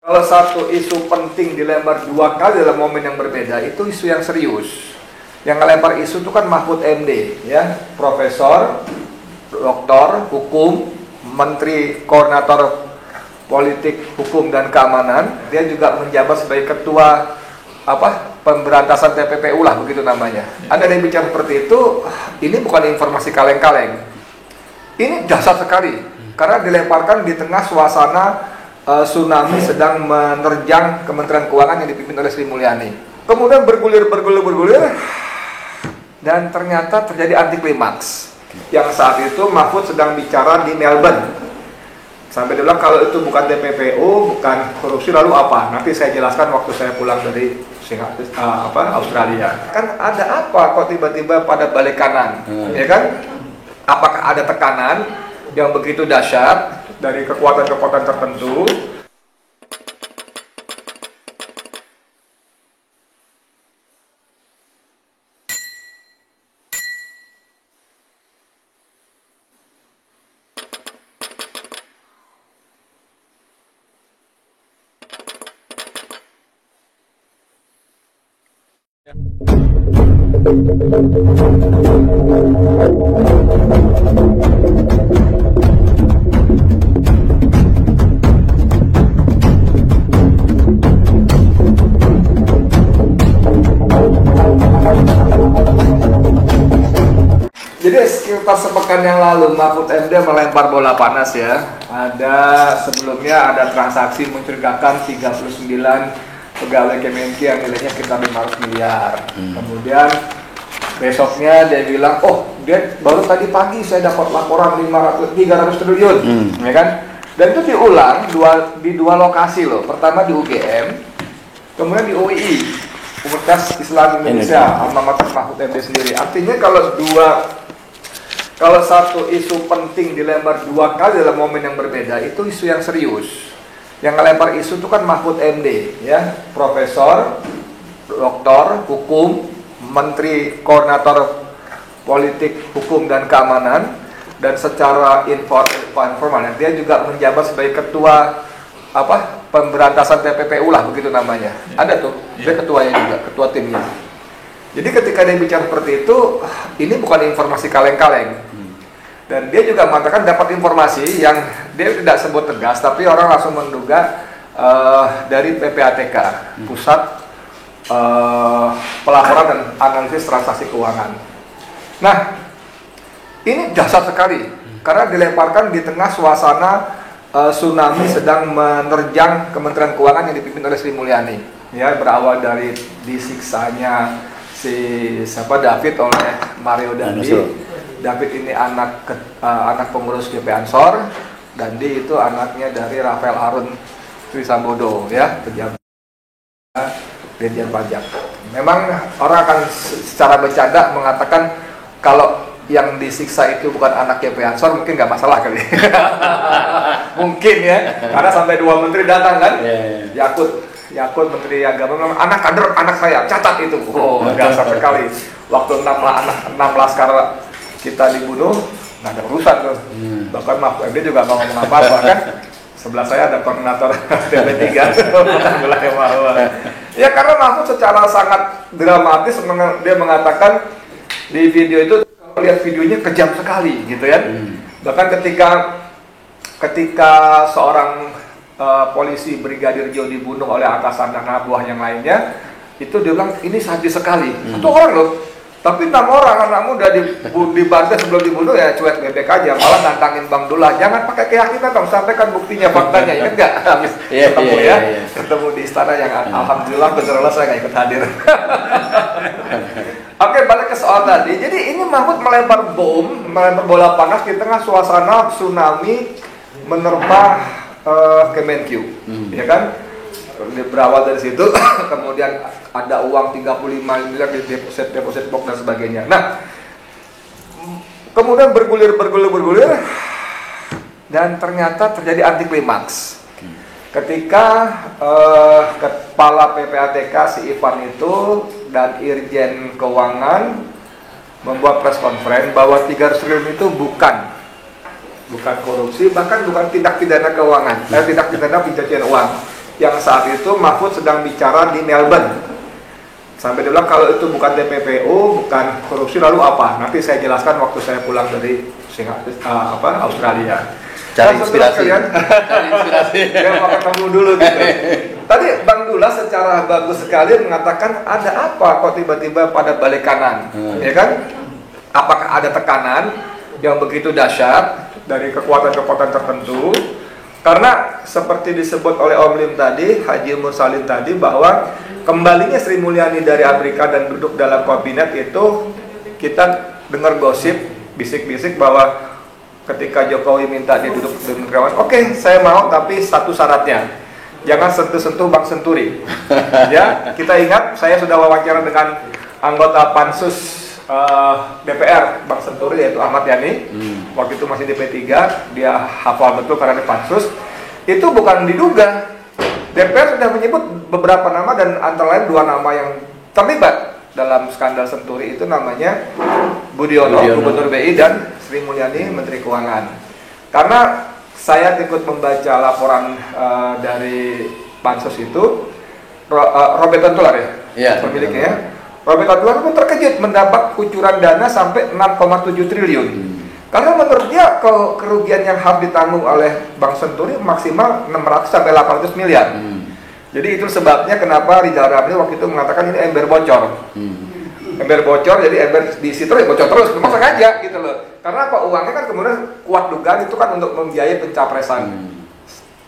Kalau satu isu penting dilempar dua kali dalam momen yang berbeda, itu isu yang serius. Yang ngelempar isu itu kan Mahfud MD, ya, profesor, doktor, hukum, menteri koordinator politik, hukum dan keamanan. Dia juga menjabat sebagai ketua pemberantasan TPPU lah, begitu namanya. Ada yang bicara seperti itu, ini bukan informasi kaleng-kaleng. Ini dahsyat sekali, karena dilemparkan di tengah suasana tsunami sedang menerjang Kementerian Keuangan yang dipimpin oleh Sri Mulyani. Kemudian bergulir, dan ternyata terjadi anti klimaks. Yang saat itu Mahfud sedang bicara di Melbourne. Sampai dia bilang kalau itu bukan TPPU, bukan korupsi, lalu apa? Nanti saya jelaskan waktu saya pulang dari Australia. Kan ada apa kok tiba-tiba pada balik kanan, ya kan? Apakah ada tekanan yang begitu dahsyat dari kekuatan-kekuatan tertentu? Jadi sekitar sepekan yang lalu Mahfud MD melempar bola panas, ya. Sebelumnya ada transaksi mencurigakan 39 pegawai Kemenki yang nilainya sekitar 500 miliar. Kemudian besoknya dia bilang, oh dia baru tadi pagi saya dapat laporan 300 triliun, ya kan? Dan itu diulang di dua lokasi loh. Pertama di UGM, kemudian di UII, Universitas Islam Indonesia, alma mater Mahfud MD sendiri. Artinya kalau satu isu penting dilempar dua kali dalam momen yang berbeda, itu isu yang serius. Yang ngelempar isu itu kan Mahfud MD, ya, profesor, doktor, hukum, menteri koordinator politik, hukum dan keamanan, dan secara informal dia juga menjabat sebagai ketua pemberantasan TPPU lah, begitu namanya. Ada tuh, dia ketuanya juga, ketua timnya. Jadi ketika dia bicara seperti itu, ini bukan informasi kaleng-kaleng. Dan dia juga mengatakan dapat informasi yang dia tidak sebut tegas, tapi orang langsung menduga dari PPATK, Pusat Pelaporan dan Analisis Transaksi Keuangan. Nah, ini dahsyat sekali, karena dilemparkan di tengah suasana tsunami sedang menerjang Kementerian Keuangan yang dipimpin oleh Sri Mulyani. Ya, berawal dari disiksanya David oleh Mario Dandi. David ini anak pengurus GP Ansor, Dandi itu anaknya dari Rafael Harun Trisambodo, ya, pejabat Dirjen Pajak. Memang orang akan secara bercanda mengatakan kalau yang disiksa itu bukan anak GP Ansor, mungkin nggak masalah kali. Mungkin ya, karena sampai 2 menteri datang kan, Yakut Menteri Agama memang anak kader anak saya, catat itu. Oh, dasar sekali. Waktu 6 laskar kita dibunuh, nggak ada urusan tuh. Bahkan Mahfud MD juga nggak ngomong apa-apa kan. Sebelah saya ada koordinator DP3. Ya karena Mahfud secara sangat dramatis dia mengatakan di video itu, lihat videonya kejam sekali gitu ya. Bahkan ketika seorang polisi Brigadir Jo dibunuh oleh atasan dan anak buah yang lainnya, itu dia bilang ini sadis sekali. Satu orang loh. Tapi 6 orang anak muda dibantai sebelum dibunuh, ya cuek bebek aja, malah nantangin Bang Dullah, jangan pakai keyakinan dong, sampaikan buktinya, faktanya. Ingat nggak habis ketemu di istana yang alhamdulillah beneran saya nggak ikut hadir. Oke, balik ke soal tadi. Jadi ini Mahfud melempar bola panas di tengah suasana tsunami menerpa Kemenq, ya kan? Berawal dari situ, kemudian ada uang 35 miliar di deposit box dan sebagainya. Nah, kemudian bergulir, dan ternyata terjadi anti klimaks. Ketika kepala PPATK si Ivan itu dan Irjen Keuangan membuat press conference bahwa 300 triliun itu bukan korupsi, bahkan bukan tindak pidana keuangan, tindak pidana pencucian uang. yang saat itu Mahfud sedang bicara di Melbourne. Sampai dia bilang kalau itu bukan TPPU, bukan korupsi, lalu apa? Nanti saya jelaskan waktu saya pulang dari Australia. Cari inspirasi. Cari inspirasi. Dia mau ketemu dulu gitu. Tadi Bang Dula secara bagus sekali mengatakan ada apa kok tiba-tiba pada balik kanan, ya kan? Apakah ada tekanan yang begitu dahsyat dari kekuatan-kekuatan tertentu? Karena seperti disebut oleh Om Lim tadi, Haji Mursalin tadi, bahwa kembalinya Sri Mulyani dari Amerika dan duduk dalam kabinet itu, kita dengar gosip, bisik-bisik bahwa ketika Jokowi minta dia duduk dengan kawan, oke, saya mau, tapi satu syaratnya, jangan sentuh-sentuh Bang Senturi. Ya, kita ingat saya sudah wawancara dengan anggota Pansus DPR Bang Senturi, yaitu Ahmad Yani. Waktu itu masih di P3, dia hafal betul karena di Pansus. Itu bukan diduga. DPR sudah menyebut beberapa nama dan antara lain 2 nama yang terlibat dalam skandal Senturi itu, namanya Budiono, Gubernur BI, dan Sri Mulyani, Menteri Keuangan. Karena saya ikut membaca laporan dari Pansus itu, Robert Tantular ya, pemiliknya ya. Robert Tantular pun terkejut mendapat kucuran dana sampai 6,7 triliun. Karena menurut dia kerugian yang harus ditanggung oleh Bang Senturi maksimal 600 sampai 800 miliar. Jadi itu sebabnya kenapa Rizal Ramli waktu itu mengatakan ini ember bocor. Ember bocor, jadi ember diisi terus, bocor terus, memang sengaja gitu loh. Karena apa, uangnya kan kemudian kuat dugaan itu kan untuk membiayai pencapresan.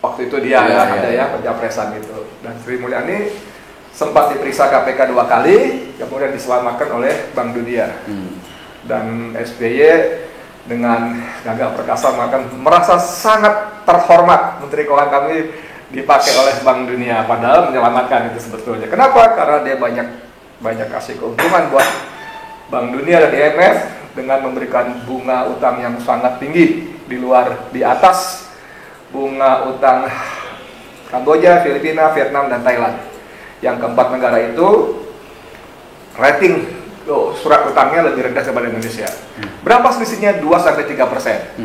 Waktu itu dia ada pencapresan itu. Dan Sri Mulyani sempat diperiksa KPK 2 kali, kemudian diselamatkan oleh Bank Dunia. Dan SBY dengan gagah perkasa merasa sangat terhormat Menteri Keuangan kami dipakai oleh Bank Dunia, padahal menyelamatkan itu sebetulnya. Kenapa? Karena dia banyak kasih keuntungan buat Bank Dunia dan IMF dengan memberikan bunga utang yang sangat tinggi di atas bunga utang Kamboja, Filipina, Vietnam, dan Thailand. Yang keempat negara itu rating surat utangnya lebih rendah daripada Indonesia. Berapa selisihnya? 2-3%.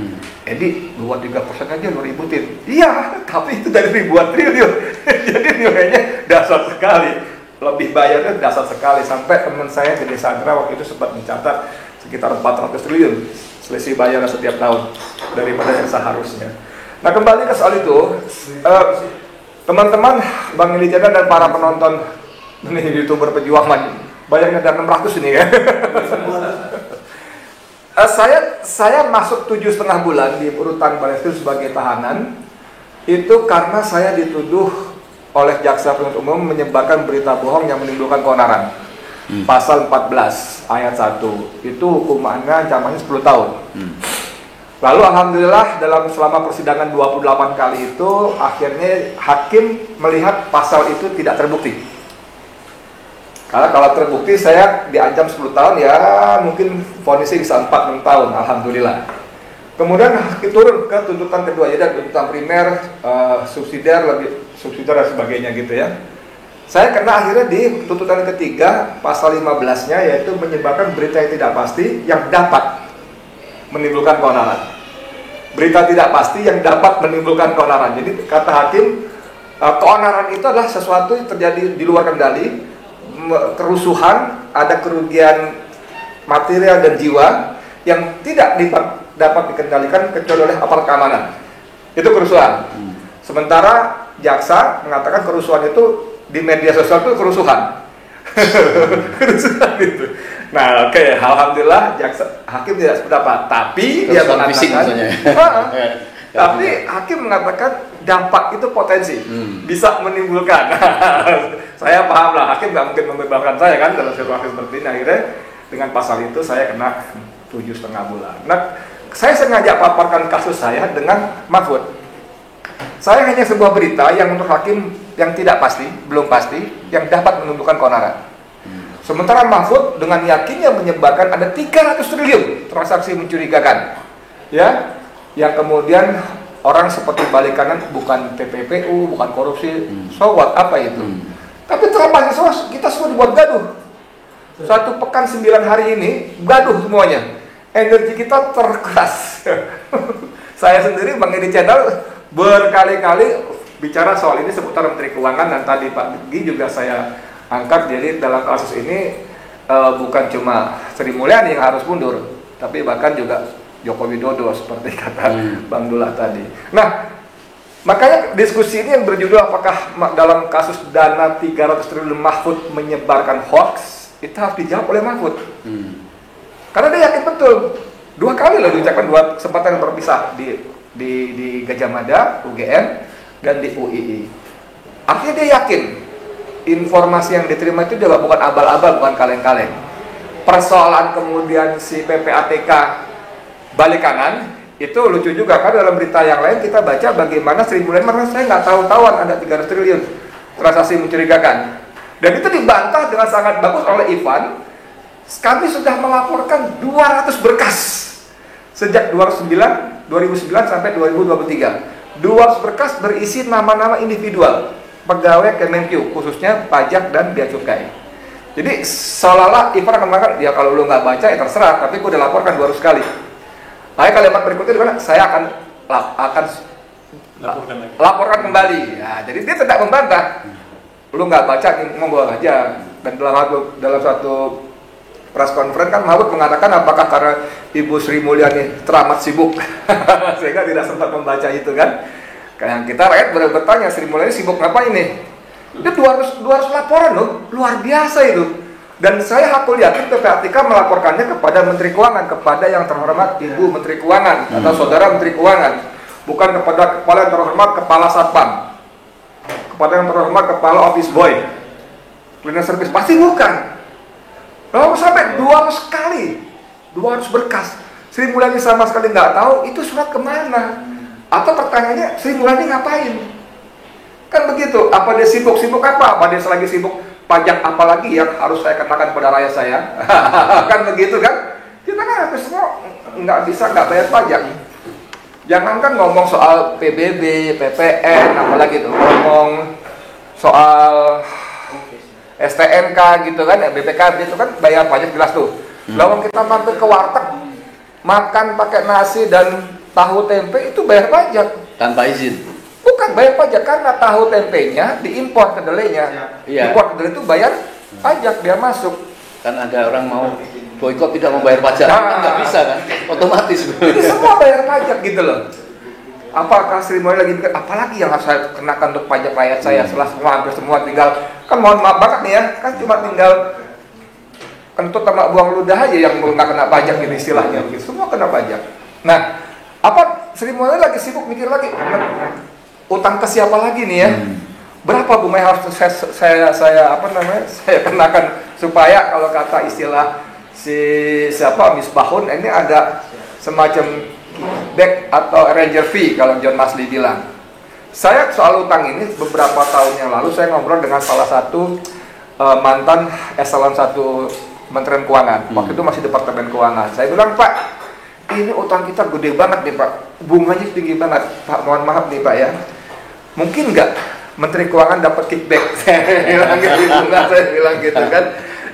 Jadi 2-3% aja lo ributin. Iya, tapi itu dari ribuan triliun. Jadi nilainya dasar sekali. Lebih bayarnya dasar sekali. Sampai teman saya di Desa Agra waktu itu sempat mencatat sekitar 400 triliun selisih bayarnya setiap tahun daripada yang seharusnya. Nah, kembali ke soal itu, teman-teman Bang Ili Chandra dan para penonton ini YouTuber perjuangan banyak ada 600 ini ya. Saya masuk 7,5 bulan di rutan Barreskrim sebagai tahanan itu karena saya dituduh oleh jaksa penuntut umum menyebarkan berita bohong yang menimbulkan keonaran. Pasal 14 ayat 1 itu hukumannya ancamannya 10 tahun. Lalu alhamdulillah selama persidangan 28 kali itu akhirnya hakim melihat pasal itu tidak terbukti. Karena kalau terbukti saya diancam 10 tahun ya mungkin vonisnya bisa 4-6 tahun, alhamdulillah. Kemudian turun ke tuntutan kedua, jadi tuntutan primer, subsidiar dan sebagainya gitu ya. Saya kena akhirnya di tuntutan ketiga pasal 15-nya, yaitu menyebarkan berita yang tidak pasti yang dapat menimbulkan keonaran. Berita tidak pasti yang dapat menimbulkan keonaran. Jadi kata hakim, keonaran itu adalah sesuatu yang terjadi di luar kendali, kerusuhan, ada kerugian material dan jiwa yang tidak dapat dikendalikan kecuali oleh aparat keamanan. Itu kerusuhan. Sementara jaksa mengatakan kerusuhan itu di media sosial itu kerusuhan. Kerusuhan itu. Nah, oke, alhamdulillah hakim tidak sependapat, tapi dia mengatakan tapi hakim mengatakan dampak itu potensi bisa menimbulkan. Saya paham lah, hakim nggak mungkin membebaskan saya kan dalam situasi seperti ini. Akhirnya dengan pasal itu saya kena 7,5 bulan. Nah, saya sengaja paparkan kasus saya dengan Mahfud. Saya hanya sebuah berita yang menurut hakim yang tidak pasti, belum pasti, yang dapat menimbulkan keonaran. Sementara Mahfud dengan yakinnya menyebarkan ada 300 triliun transaksi mencurigakan, ya, yang kemudian orang seperti balik kanan bukan TPPU, bukan korupsi, so what, apa itu? Tapi terlepas semua, kita semua dibuat gaduh. 1 pekan 9 hari ini gaduh semuanya. Energi kita terkeras. Saya sendiri Bang Edi Channel berkali-kali bicara soal ini seputar Menteri Keuangan, dan tadi Pak Gi juga saya angkat. Jadi dalam kasus ini bukan cuma Sri Mulyani yang harus mundur, tapi bahkan juga Joko Widodo seperti kata Bang Dullah tadi. Nah, makanya diskusi ini yang berjudul apakah dalam kasus dana 300 triliun Mahfud menyebarkan hoax, itu harus dijawab oleh Mahfud. Karena dia yakin betul, 2 kali loh diucapkan 2 kesempatan yang berpisah di Gajah Mada, UGM, dan di UII. Artinya dia yakin informasi yang diterima itu juga bukan abal-abal, bukan kaleng-kaleng. Persoalan kemudian si PPATK balik kanan, itu lucu juga, karena dalam berita yang lain kita baca bagaimana Sri Mulyani merasa saya nggak tahu-tahuan ada 300 triliun transaksi mencurigakan. Dan itu dibantah dengan sangat bagus oleh Ivan. Kami sudah melaporkan 200 berkas sejak 2009 sampai 2023. 200 berkas berisi nama-nama individual pegawai Kemenkyu, khususnya pajak dan bea cukai. Jadi seolah-olah Ivan akan mengatakan, ya kalau lu nggak baca ya terserah, tapi gue udah laporkan 200 kali. Nah, kalimat berikutnya di mana? Saya akan laporkan kembali. Ya, jadi dia tidak membantah. Lu nggak baca, monggo aja. Dan dalam satu press conference kan Mahfud mengatakan apakah karena Ibu Sri Mulyani teramat sibuk sehingga tidak sempat membaca itu kan. Kayak kita rakyat bertanya, Sri Mulyani sibuk ngapain nih? Dia 200 laporan loh, luar biasa itu. Dan saya hakul yakin PPATK melaporkannya kepada Menteri Keuangan, kepada yang terhormat Ibu Menteri Keuangan atau Saudara Menteri Keuangan, bukan kepada kepala yang terhormat Kepala Satpam, kepada yang terhormat Kepala Office Boy, Cleaner Service, pasti bukan. Lalu sampai 200 kali, 200 berkas, Sri Mulyani sama sekali nggak tahu itu surat kemana, atau pertanyaannya Sri Mulyani ngapain? Kan begitu, apa dia sibuk apa dia selagi sibuk pajak apalagi yang harus saya kenakan pada rakyat saya? Kan begitu kan? Kita kan habis semua nggak bayar pajak. Jangankan ngomong soal PBB, PPN, apalagi tuh ngomong soal STNK gitu kan, BPKB itu kan bayar pajak jelas tuh. Lalu kita mampir ke warteg makan pakai nasi dan tahu tempe itu bayar pajak tanpa izin. Bukan bayar pajak, karena tahu tempenya diimpor kedelainya. Iya. Impor kedelai itu bayar pajak, biar masuk. Kan ada orang mau boikot tidak mau bayar pajak, kan nggak bisa kan, otomatis. Jadi semua bayar pajak gitu loh. Apakah Sri Mulyani lagi mikir, apalagi yang harus saya kenakan untuk pajak rakyat saya setelah hampir semua tinggal, kan mohon maaf banget nih ya, kan cuma tinggal kentut sama buang ludah aja yang nggak kena pajak gitu istilahnya, gitu. Semua kena pajak. Nah, apa Sri Mulyani lagi sibuk mikir lagi, utang ke siapa lagi nih ya? Berapa Bu Mei harus saya kenakan supaya kalau kata istilah siapa Misbahun ini ada semacam back atau arranger fee kalau John Masli bilang. Saya soal utang ini beberapa tahun yang lalu saya ngobrol dengan salah satu mantan eselon 1 Kementerian Keuangan. Waktu itu masih Departemen Keuangan. Saya bilang, Pak, ini utang kita gede banget nih Pak, bunganya tinggi banget. Pak, mohon maaf nih Pak ya, mungkin nggak Menteri Keuangan dapat kickback? Saya bilang gitu kan.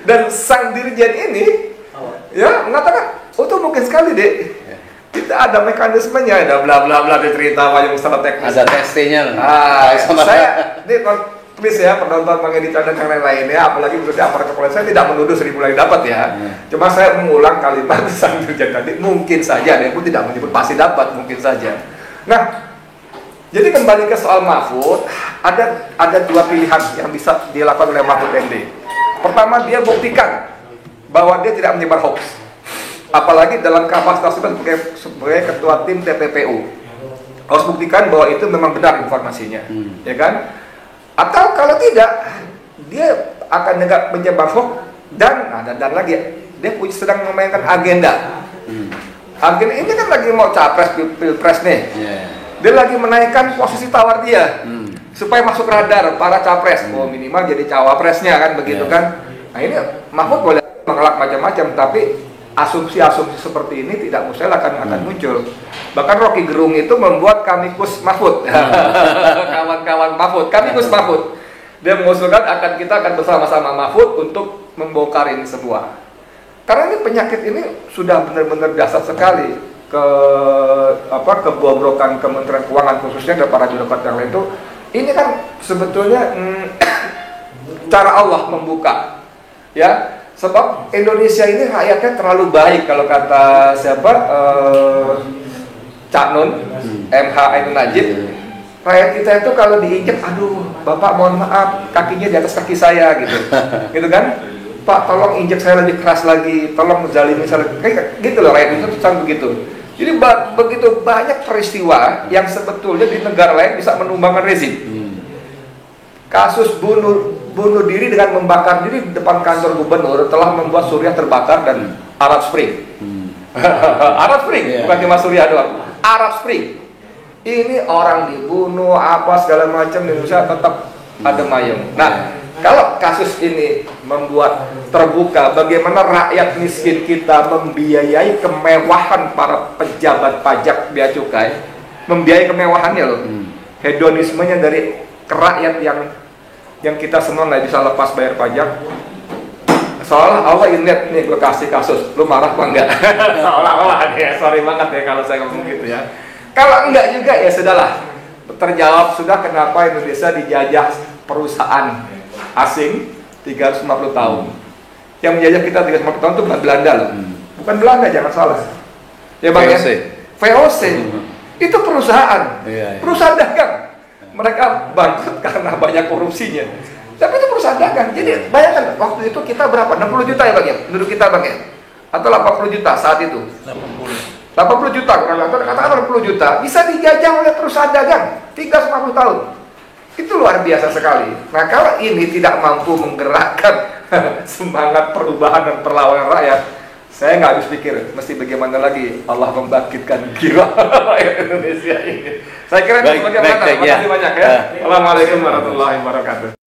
Dan sang dirjen ini ya mengatakan, oh itu mungkin sekali deh. Kita ada mekanismenya, ada bla bla bla cerita banyak masalah teknis. Ada testingnya. Saya please ya penonton pengeditan dan yang lain-lain ya, apalagi bekerja aparat kepolisian, saya tidak menuduh Sri Mulyani dapat ya. Cuma saya mengulang kalimat sang dirjen tadi, mungkin saja, dia pun tidak menyebut pasti dapat, mungkin saja. Nah, jadi kembali ke soal Mahfud, ada 2 pilihan yang bisa dilakukan oleh Mahfud MD. Pertama, dia buktikan bahwa dia tidak menyebar hoax, apalagi dalam kapasitas sebagai ketua tim TPPU. Harus buktikan bahwa itu memang benar informasinya, ya kan? Atau kalau tidak, dia akan menyebar hoax dan lagi dia sedang memainkan agenda. Agenda ini kan lagi mau capres pilpres nih. Dia lagi menaikkan posisi tawar dia supaya masuk radar para capres, minimal jadi cawapresnya kan begitu kan. Nah ini Mahfud boleh mengelak macam-macam, tapi asumsi-asumsi seperti ini tidak mustahil akan muncul. Bahkan Rocky Gerung itu membuat Kamikus Mahfud, kawan-kawan Mahfud, Kamikus Mahfud. Dia mengusulkan kita akan bersama-sama Mahfud untuk membongkar ini semua. Karena ini penyakit ini sudah benar-benar dasar sekali kebobrokan Kementerian Keuangan, khususnya dari para birokrat yang lain itu ini kan sebetulnya cara Allah membuka, ya. Sebab Indonesia ini rakyatnya terlalu baik kalau kata siapa Cak Nun, MH Ainun Najib. Rakyat kita itu kalau diinjek, aduh Bapak mohon maaf kakinya di atas kaki saya gitu, gitu kan? Pak tolong injek saya lebih keras lagi, tolong zalimi saya kayak gitu loh, rakyat itu sangat begitu. Jadi begitu banyak peristiwa yang sebetulnya di negara lain bisa menumbangkan rezim. Kasus bunuh diri dengan membakar diri di depan kantor gubernur telah membuat Suriah terbakar dan Arab Spring. Arab Spring, bukan cuma Suriah doang. Arab Spring. Ini orang dibunuh apa segala macam, di Indonesia tetap adem ayem. Nah, kalau kasus ini membuat terbuka bagaimana rakyat miskin kita membiayai kemewahan para pejabat pajak bea cukai, membiayai kemewahannya loh, hedonismenya dari rakyat yang kita semua nggak bisa lepas bayar pajak. Seolah Allah ingat nih, gue kasih kasus, lu marah apa enggak? Seolah-olah ya, sorry banget ya kalau saya ngomong gitu ya. Kalau enggak juga ya sudahlah, terjawab sudah kenapa Indonesia dijajah perusahaan asing 350 tahun. Yang menjajah kita 350 tahun itu bukan Belanda loh, bukan Belanda, jangan salah. Ya Bang VOC. ya? VOC itu perusahaan, perusahaan dagang. Mereka bangkrut karena banyak korupsinya. Tapi itu perusahaan dagang. Jadi bayangkan waktu itu kita berapa? 60 juta ya Bang ya? Penduduk kita Bang ya? Atau 80 juta saat itu? 80 juta, katakan 80 juta bisa dijajah oleh perusahaan dagang 350 tahun. Itu luar biasa sekali. Nah kalau ini tidak mampu menggerakkan semangat perubahan dan perlawanan rakyat, saya nggak habis pikir mesti bagaimana lagi Allah membangkitkan jiwa rakyat Indonesia ini. Saya kira itu bagaimana. Terima kasih banyak ya. Assalamualaikum warahmatullahi wabarakatuh.